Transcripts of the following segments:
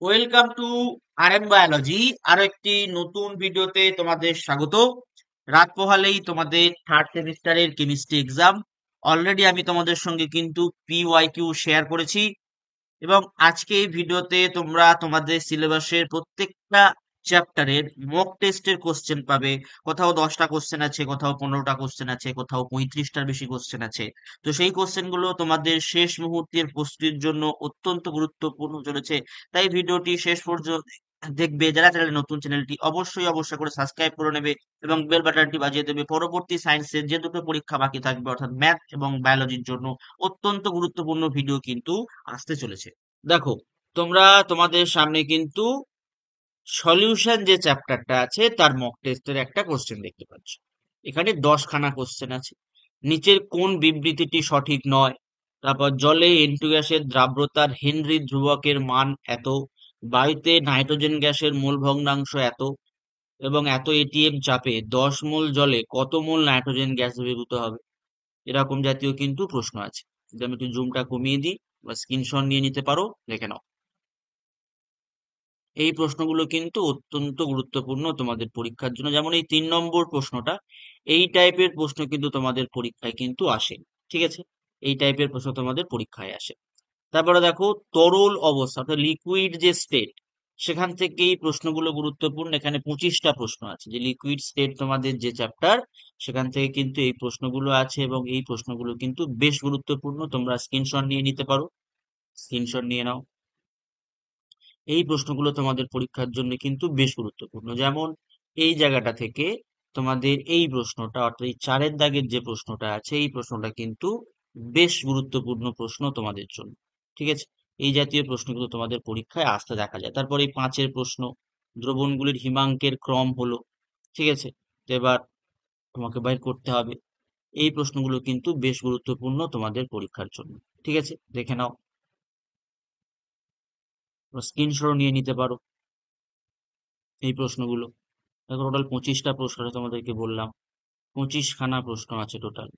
Welcome to RM biology. আরো একটি নতুন ভিডিওতে তোমাদের স্বাগত। রাত পোহালেই তোমাদের থার্ড সেমিস্টারের কেমিস্ট্রি এক্সাম। অলরেডি আমি তোমাদের সঙ্গে কিন্তু পিওয়াইকিউ শেয়ার করেছি এবং আজকে এই ভিডিওতে তোমরা তোমাদের সিলেবাসের প্রত্যেকটা চ্যাপ্টারের মক টেস্টের কোশ্চেন পাবে। কোথাও 10টা কোশ্চেন আছে, কোথাও 15টা কোশ্চেন আছে, কোথাও 35টার বেশি কোশ্চেন আছে। তো সেই কোশ্চেন গুলো তোমাদের শেষ মুহূর্তের প্রস্তুতির জন্য অত্যন্ত গুরুত্বপূর্ণ চলেছে। তাই ভিডিওটি শেষ পর্যন্ত দেখবে। যারা চ্যানেলে নতুন, চ্যানেলটি অবশ্যই করে সাবস্ক্রাইব করে নেবে এবং বেল বাটনটি বাজিয়ে দেবে। পরবর্তী সায়েন্সের যে দুটো পরীক্ষা বাকি থাকবে অর্থাৎ ম্যাথ এবং বায়োলজির জন্য অত্যন্ত গুরুত্বপূর্ণ ভিডিও কিন্তু আসতে চলেছে। দেখো, তোমরা তোমাদের সামনে কিন্তু সলিউশন যে চ্যাপ্টারটা আছে তার মক টেস্টের একটা কোশ্চেন দেখতে পাচ্ছ। এখানে 10খানা কোশ্চেন আছে। নিচের কোন বিবৃতিটি সঠিক নয়? তারপর জলে N2 গ্যাসের দ্রাব্যতার হেনরি ধ্রুবকের মান এত, বায়ুতে নাইট্রোজেন গ্যাসের মোল ভগ্নাংশ এত, এবং এত এটিএম চাপে 10 মোল জলে কত মোল নাইট্রোজেন গ্যাস দ্রবীভূত হবে। এরকম জাতীয় কিন্তু প্রশ্ন আছে। যদি আমি একটু জুমটা কমিয়ে দিই বা স্ক্রিনশট নিয়ে নিতে পারো, দেখে নাও। এই প্রশ্নগুলো কিন্তু অত্যন্ত গুরুত্বপূর্ণ তোমাদের পরীক্ষার জন্য। যেমন এই 3 নম্বর প্রশ্নটা, এই টাইপের প্রশ্ন কিন্তু তোমাদের পরীক্ষায় কিন্তু আসে। ঠিক আছে, এই টাইপের প্রশ্ন তোমাদের পরীক্ষায় আসে। তারপরে দেখো, তরল অবস্থা অর্থাৎ লিকুইড যে স্টেট, সেখান থেকে এই প্রশ্নগুলো গুরুত্বপূর্ণ। এখানে 25টা প্রশ্ন আছে। যে লিকুইড স্টেট তোমাদের যে চ্যাপ্টার, সেখান থেকে কিন্তু এই প্রশ্নগুলো আছে এবং এই প্রশ্নগুলো কিন্তু বেশ গুরুত্বপূর্ণ। তোমরা স্ক্রিনশট নিয়ে নিতে পারো, স্ক্রিনশট নিয়ে নাও। এই প্রশ্নগুলো তোমাদের পরীক্ষার জন্য কিন্তু বেশ গুরুত্বপূর্ণ। যেমন এই জায়গাটা থেকে তোমাদের এই প্রশ্নটা অর্থাৎ এই 4-এর দাগের যে প্রশ্নটা আছে, এই প্রশ্নটা কিন্তু বেশ গুরুত্বপূর্ণ প্রশ্ন তোমাদের জন্য। ঠিক আছে, এই জাতীয় প্রশ্নগুলো তোমাদের পরীক্ষায় আসতে দেখা যায়। তারপর এই 5-এর প্রশ্ন, দ্রবণগুলির হিমাঙ্কের ক্রম হলো। ঠিক আছে, তো এবার তোমাকে বাইর করতে হবে। এই প্রশ্নগুলো কিন্তু বেশ গুরুত্বপূর্ণ তোমাদের পরীক্ষার জন্য। ঠিক আছে, দেখে নাও, স্ক্রিনশট নিয়ে নিতে পারো এই প্রশ্নগুলো। দেখো, টোটাল 25টা প্রশ্ন আছে তোমাদেরকে বললাম। 25খানা প্রশ্ন আছে টোটাল।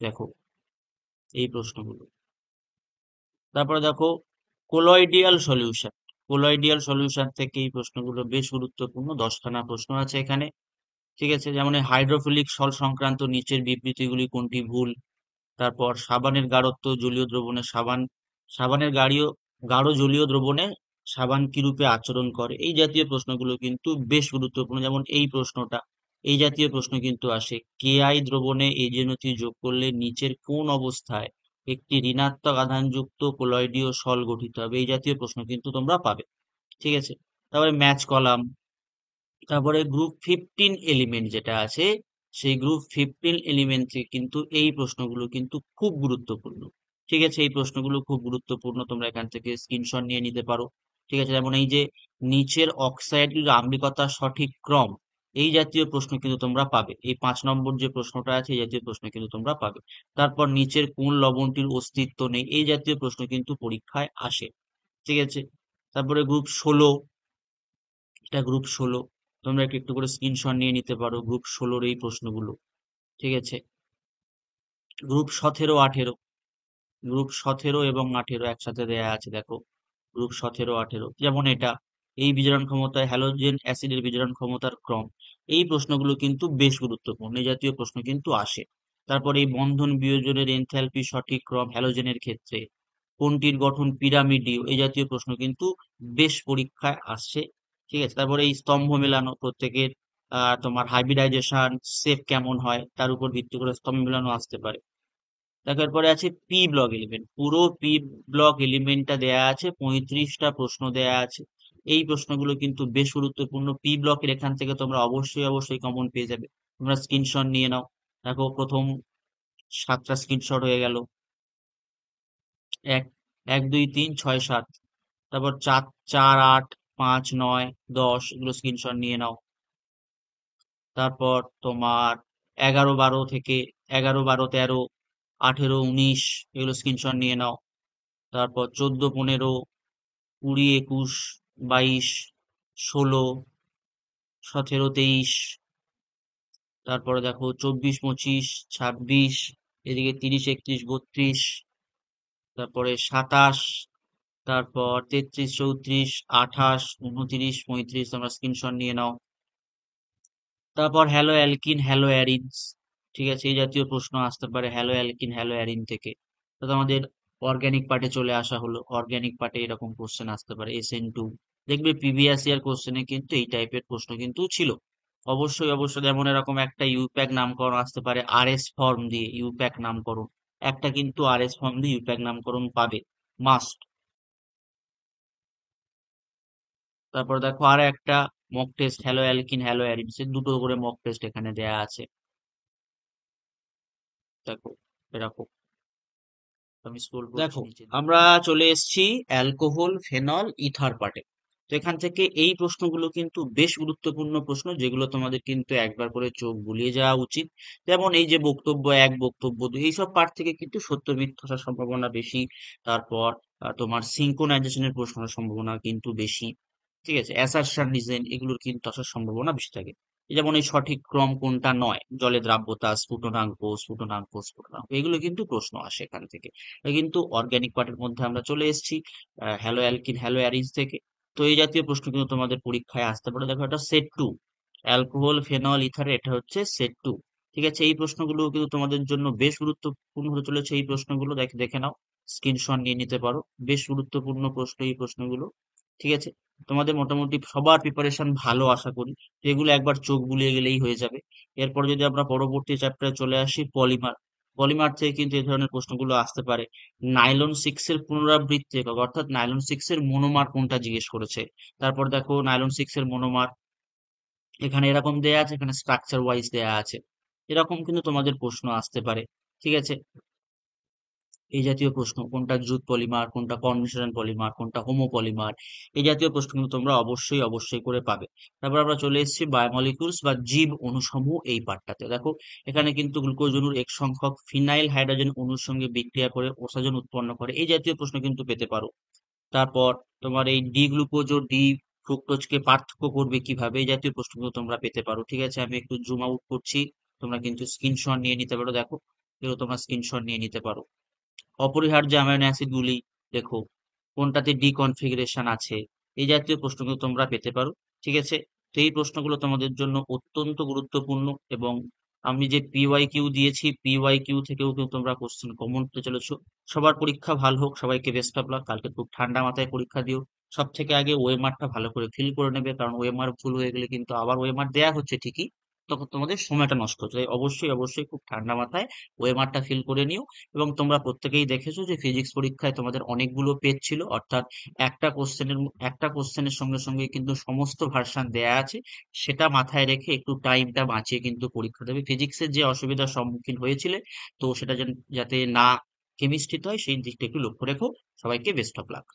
দেখো এই প্রশ্নগুলো। তারপরে দেখো, কোলয়েডিয়াল সলিউশন। কোলয়েডিয়াল সলিউশন থেকে এই প্রশ্নগুলো বেশ গুরুত্বপূর্ণ। 10খানা প্রশ্ন আছে এখানে। ঠিক আছে, যেমন হাইড্রোফিলিক সল সংক্রান্ত নিচের বিবৃতিগুলি কোনটি ভুল? তারপর সাবানের গাঢ়ত্ব জলীয় দ্রবণে সাবানের গাঢ় জলীয় দ্রবণে সাবান কিরূপে আচরণ করে? এই জাতীয় প্রশ্নগুলো কিন্তু বেশ গুরুত্বপূর্ণ। যেমন এই প্রশ্নটা, এই জাতীয় প্রশ্ন কিন্তু আসে। কেআই দ্রবণে এজেনথি যোগ করলে নিচের কোন অবস্থায় একটি ঋণাত্মক আধানযুক্ত কোলয়েডীয় সল গঠিত হবে? এই জাতীয় প্রশ্ন কিন্তু তোমরা পাবে। ঠিক আছে, তারপরে ম্যাচ কলাম। তারপরে গ্রুপ 15 এলিমেন্ট যেটা আছে, সেই গ্রুপ 15 এলিমেন্ট থেকে কিন্তু এই প্রশ্নগুলো কিন্তু খুব গুরুত্বপূর্ণ। ঠিক আছে, এই প্রশ্নগুলো খুব গুরুত্বপূর্ণ। তোমরা এখান থেকে স্ক্রিনশট নিয়ে নিতে পারো। ঠিক আছে, যেমন এই যে নিচের অক্সাইডগুলোর আম্লীকতার সঠিক ক্রম, এই জাতীয় প্রশ্ন কিন্তু তোমরা পাবে। এই 5 নম্বর যে প্রশ্নটা আছে, এই জাতীয় প্রশ্ন কিন্তু তোমরা পাবে। তারপর নিচের কোন লবণটির অস্তিত্ব নেই? এই জাতীয় প্রশ্ন কিন্তু পরীক্ষায় আসে। ঠিক আছে, তারপরে গ্রুপ 16, এটা গ্রুপ 16। তোমরা একটু একটু করে স্ক্রিনশট নিয়ে নিতে পারো গ্রুপ 16-র এই প্রশ্নগুলো। ঠিক আছে, গ্রুপ 17, 18, গ্রুপ 17 এবং 18 একসাথে দেয়া আছে। দেখো, গ্রুপ 17, 18, যেমন এটা, এই বিজারণ ক্ষমতায় হ্যালোজেন অ্যাসিডের বিজারণ ক্ষমতার ক্রম। এই প্রশ্নগুলো কিন্তু বেশ গুরুত্বপূর্ণ। এই জাতীয় প্রশ্ন কিন্তু আসে। তারপর এই বন্ধন বিয়োজনের এনথালপি সঠিক ক্রম হ্যালোজেনের ক্ষেত্রে কোনটির গঠন পিরামিডীয়? এই জাতীয় প্রশ্ন কিন্তু বেশ পরীক্ষায় আসছে। ঠিক আছে, তারপরে এই স্তম্ভ মেলানো, প্রত্যেকের তোমার হাইব্রিডাইজেশন শেপ কেমন হয় তার উপর ভিত্তি করে স্তম্ভ মেলানো আসতে পারে। দেখো, এরপরে আছে পি ব্লক এলিমেন্ট। পুরো পি ব্লক এলিমেন্টটা দেয়া আছে, 35টা প্রশ্ন দেয়া আছে। এই প্রশ্নগুলো কিন্তু বেশ গুরুত্বপূর্ণ। পি ব্লকের এখান থেকে তোমরা অবশ্যই কমন পেয়ে যাবে। তোমরা স্ক্রিনশট নিয়ে নাও। দেখো, প্রথম 7টা স্ক্রিনশট হয়ে গেল। এক 1, 2, 3, 6, 7। তারপর 4, 4, 8, 5, 9, 10, এগুলো স্ক্রিনশট নিয়ে নাও। তারপর তোমার 11, 12 থেকে 11, 12, 13, 18, 19, এগুলো স্ক্রিনশট নিয়ে নাও। তারপর 14, 15, 20, 21, 22, 16, 17, 23। তারপরে দেখো 24, 25, 26, এদিকে 30, 31, 32, তারপরে 27, তারপর 33, 34, 28, 29, 35 তোমরা স্ক্রিনশট নিয়ে নাও। তারপর হ্যালো অ্যালকিন, হ্যালো অ্যারিনস, ঠিক আছে, এই জাতীয় প্রশ্ন আসতে পারে হ্যালো অ্যালকিন, হ্যালো অ্যারিন থেকে। তো আমাদের অর্গানিক পার্টে চলে আসা হলো, অর্গানিক পার্টে এরকম কোশ্চেন আসতে পারে SN2। দেখবে প্রিভিয়াস ইয়ার কোশ্চেনে কিন্তু এই টাইপের প্রশ্ন কিন্তু ছিল। অবশ্যই অবশ্যই, যেমন এরকম একটা ইউপ্যাক নামকরণ আসতে পারে RS ফর্ম দিয়ে, ইউপ্যাক নামকরণ একটা কিন্তু RS ফর্ম দিয়ে ইউপ্যাক নামকরণ পাবে, মাস্ট। তারপর দেখো আর একটা মক টেস্ট হ্যালো অ্যালকিন, হ্যালো অ্যারিডস, দুটো করে মক টেস্ট এখানে দেয়া আছে। দেখো এরকম, আমি স্ক্রোল করছি দেখো, নিচের দিকে। আমরা চলে এসেছি অ্যালকোহল, ফেনল, ইথার পার্টে। তো এখান থেকে এই প্রশ্নগুলো কিন্তু বেশ গুরুত্বপূর্ণ প্রশ্ন, যেগুলো তোমাদের কিন্তু একবার করে চোখ বুলিয়ে যাওয়া উচিত। যেমন এই যে বক্তব্য এক, বক্তব্য দুই, এইসব পার্ট থেকে কিন্তু সত্য মিথ্যা আসার সম্ভাবনা বেশি। তারপর তোমার সিঙ্ক্রোনাইজেশনের প্রশ্ন আসার সম্ভাবনা কিন্তু বেশি। ঠিক আছে, অ্যাসারশন রিজন এগুলোর কিন্তু আসার সম্ভাবনা বেশি থাকে। যেমন এই সঠিক ক্রম কোনটা নয়, জলে দ্রাব্যতা, স্ফুটনাঙ্ক, স্ফুটনাঙ্ক, স্ফুটনাঙ্ক, এগুলো কিন্তু প্রশ্ন আসে এখান থেকে। এটা কিন্তু অর্গানিক পার্টের মধ্যে আমরা চলে এসেছি হ্যালো অ্যালকিন, হ্যালো অ্যারিজ থেকে। তো এই জাতীয় প্রশ্ন কিন্তু তোমাদের পরীক্ষায় আসতে পারে। দেখো এটা সেট 2, অ্যালকোহল, ফেনল, ইথার, এটা হচ্ছে সেট 2। ঠিক আছে, এই প্রশ্নগুলো কিন্তু তোমাদের জন্য বেশ গুরুত্বপূর্ণ হতে চলেছে। এই প্রশ্নগুলো দেখে দেখে নাও, স্ক্রিনশট নিয়ে নিতে পারো। বেশ গুরুত্বপূর্ণ প্রশ্ন এই প্রশ্নগুলো। ঠিক আছে, তোমাদের মোটামুটি সবার প্রিপারেশন ভালো আশা করি। তো এগুলো একবার চোখ বুলিয়ে গেলেই হয়ে যাবে। এরপর যদি আমরা পরবর্তী চ্যাপ্টারে চলে আসি, পলিমার। পলিমার থেকে কিন্তু এই ধরনের প্রশ্নগুলো আসতে পারে। নাইলন 6 এর পুনরাবৃত্তি একক, অর্থাৎ নাইলন 6 এর মনোমার কোনটা জিজ্ঞেস করেছে। তারপর দেখো নাইলন 6 এর মনোমার এখানে এরকম দেয়া আছে, এখানে স্ট্রাকচার ওয়াইজ দেয়া আছে। এরকম কিন্তু তোমাদের প্রশ্ন আসতে পারে। ঠিক আছে, এই জাতীয় প্রশ্ন, কোনটা জুট পলিমার, কোনটা কনভেনশনাল পলিমার, কোনটা হোমো পলিমার, এই জাতীয় প্রশ্ন কিন্তু তোমরা অবশ্যই অবশ্যই করে পাবে। তারপর আমরা চলে এসেছি বায়োমলিকুলস বা জীব অণুসমূহ, এই পার্টটাতে। দেখো এখানে কিন্তু গ্লুকোজ অণুর এক সংখ্যক ফিনাইল হাইড্রোজেন অণুর সঙ্গে বিক্রিয়া করে ওসাজন উৎপন্ন করে, এই জাতীয় প্রশ্ন কিন্তু পেতে পারো। তারপর তোমার এই ডি গ্লুকোজ ও ডি ফ্রুক্টোজকে পার্থক্য করবে কিভাবে, এই জাতীয় প্রশ্ন কিন্তু তোমরা পেতে পারো। ঠিক আছে, আমি একটু জুম আউট করছি, তোমরা কিন্তু স্ক্রিনশট নিয়ে নিতে পারো। দেখো এগুলো তোমরা স্ক্রিনশট নিয়ে নিতে পারো। অপরিহার্য অ্যামাইনো অ্যাসিড গুলি দেখো, কোনটাতে ডিকনফিগারেশন আছে, এই জাতীয় প্রশ্ন কিন্তু তোমরা পেতে পারো। ঠিক আছে, তো এই প্রশ্নগুলো তোমাদের জন্য অত্যন্ত গুরুত্বপূর্ণ। এবং আমি যে PYQ দিয়েছি, PYQ থেকেও কিন্তু তোমরা কোশ্চেন কমন পেতে চলেছো। সবার পরীক্ষা ভালো হোক, সবাইকে বেস্ট অফ লাক। কালকে খুব ঠান্ডা মাথায় পরীক্ষা দিও। সব থেকে আগে ওএমআরটা ভালো করে ফিল করে নেবে, কারণ ওএমআর ভুল হয়ে গেলে কিন্তু আবার ওএমআর দেয়া হচ্ছে ঠিকই, তখন তোমাদের সময়টা নষ্ট হচ্ছে। তাই অবশ্যই অবশ্যই খুব ঠান্ডা মাথায় ওএমআরটা ফিল করে নিও। এবং তোমরা প্রত্যেকেই দেখেছো যে ফিজিক্স পরীক্ষায় তোমাদের অনেকগুলো পেজ ছিল, অর্থাৎ একটা কোশ্চেনের সঙ্গে সঙ্গে কিন্তু সমস্ত ভার্সান দেয়া আছে। সেটা মাথায় রেখে একটু টাইমটা বাঁচিয়ে কিন্তু পরীক্ষা দেবে। ফিজিক্সের যে অসুবিধার সম্মুখীন হয়েছিলে, তো সেটা যাতে না কেমিস্ট্রিতে হয়, সেই দিকটা একটু লক্ষ্য রেখো। সবাইকে বেস্ট অফ লাক।